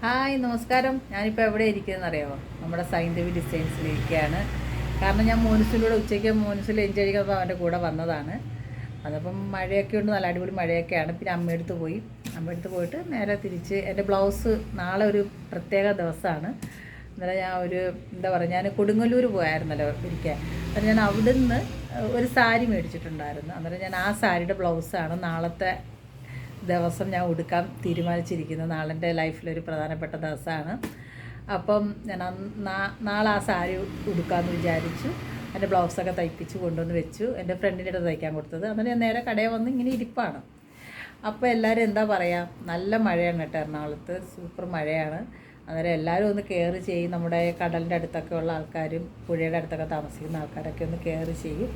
Hi നമസ്കാരം. ഞാനിപ്പോൾ എവിടെ ഇരിക്കുന്നതെന്നറിയാമോ? നമ്മുടെ സൈന്ധവി ഡിസൈൻസിലിരിക്കുകയാണ്. കാരണം ഞാൻ മോനുസിലൂടെ ഉച്ചയ്ക്ക് മോനുസിൽ എൻജോയ് ചെയ്യുമ്പോൾ അവൻ്റെ കൂടെ വന്നതാണ്. അതപ്പം മഴയൊക്കെ ഉണ്ട്, നല്ല അടിപൊളി മഴയൊക്കെയാണ്. പിന്നെ അമ്മയടുത്ത് പോയിട്ട് നേരെ തിരിച്ച് എൻ്റെ ബ്ലൗസ് നാളെ ഒരു പ്രത്യേക ദിവസമാണ്. അന്നേരം ഞാൻ എന്താ പറയുക, ഞാൻ കൊടുങ്ങല്ലൂർ പോയായിരുന്നല്ലോ ഇരിക്കാൻ. അന്നേരം ഞാൻ അവിടുന്ന് ഒരു സാരി മേടിച്ചിട്ടുണ്ടായിരുന്നു. അന്നേരം ഞാൻ ആ സാരിയുടെ ബ്ലൗസാണ് നാളത്തെ ദിവസം ഞാൻ ഉടുക്കാൻ തീരുമാനിച്ചിരിക്കുന്നത്. നാളെൻ്റെ ലൈഫിലൊരു പ്രധാനപ്പെട്ട ദിവസമാണ്. അപ്പം ഞാൻ നാളെ ആ സാരി ഉടുക്കാമെന്ന് വിചാരിച്ചു. എൻ്റെ ബ്ലൗസൊക്കെ തയ്പ്പിച്ച് കൊണ്ടുവന്ന് വെച്ചു. എൻ്റെ ഫ്രണ്ടിൻ്റെ അടുത്ത് തയ്ക്കാൻ കൊടുത്തത്. അന്നേരം ഞാൻ നേരെ കടയിൽ വന്ന് ഇങ്ങനെ ഇരിപ്പാണ്. അപ്പോൾ എല്ലാവരും എന്താ പറയുക, നല്ല മഴയാണ് കേട്ടോ എറണാകുളത്ത്, സൂപ്പർ മഴയാണ്. അന്നേരം എല്ലാവരും ഒന്ന് കെയർ ചെയ്യും. നമ്മുടെ കടലിൻ്റെ അടുത്തൊക്കെ ഉള്ള ആൾക്കാരും പുഴയുടെ അടുത്തൊക്കെ താമസിക്കുന്ന ആൾക്കാരൊക്കെ ഒന്ന് കെയർ ചെയ്യും.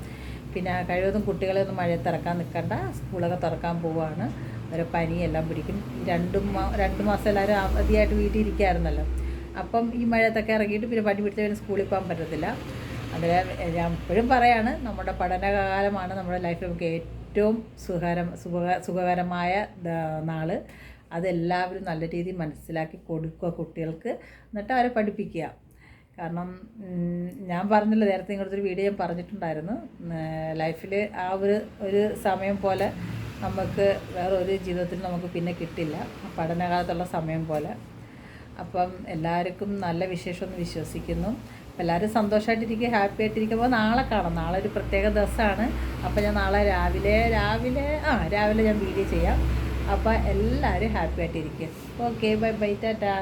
പിന്നെ കഴിവതും കുട്ടികളെ ഒന്ന് മഴയത്ത് ഇറക്കാൻ നിൽക്കണ്ട, സ്കൂളൊക്കെ തുറക്കാൻ പോവുകയാണ്. ഒരു പനിയെല്ലാം പിടിക്കും. രണ്ട് മാസം എല്ലാവരും അവധിയായിട്ട് വീട്ടിൽ ഇരിക്കുകയായിരുന്നല്ലോ. അപ്പം ഈ മഴയത്തൊക്കെ ഇറങ്ങിയിട്ട് പിന്നെ പനി പിടിച്ചാൽ പിന്നെ സ്കൂളിൽ പോകാൻ പറ്റത്തില്ല. അന്നേരം ഞാൻ എപ്പോഴും പറയാണ്, നമ്മുടെ പഠനകാലമാണ് നമ്മുടെ ലൈഫിൽ നമുക്ക് ഏറ്റവും സുഖകരമായ നാൾ. അതെല്ലാവരും നല്ല രീതിയിൽ മനസ്സിലാക്കി കൊടുക്കുക കുട്ടികൾക്ക്, എന്നിട്ട് അവരെ പഠിപ്പിക്കുക. കാരണം ഞാൻ പറഞ്ഞില്ല, നേരത്തെ നിങ്ങളൊരു വീഡിയോ ഞാൻ പറഞ്ഞിട്ടുണ്ടായിരുന്നു, ലൈഫിൽ ആ ഒരു സമയം പോലെ നമുക്ക് വേറെ ഒരു ജീവിതത്തിൽ നമുക്ക് പിന്നെ കിട്ടില്ല, പഠനകാലത്തുള്ള സമയം പോലെ. അപ്പം എല്ലാവർക്കും നല്ല വിശേഷമെന്ന് വിശ്വസിക്കുന്നു. എല്ലാവരും സന്തോഷമായിട്ടിരിക്കുക, ഹാപ്പി ആയിട്ടിരിക്കുമ്പോൾ നാളെ കാണാം. നാളെ ഒരു പ്രത്യേക ദിവസമാണ്. അപ്പോൾ ഞാൻ നാളെ രാവിലെ ഞാൻ വീഡിയോ ചെയ്യാം. അപ്പോൾ എല്ലാവരും ഹാപ്പി ആയിട്ടിരിക്കുക. Okay, bye bye, Tata.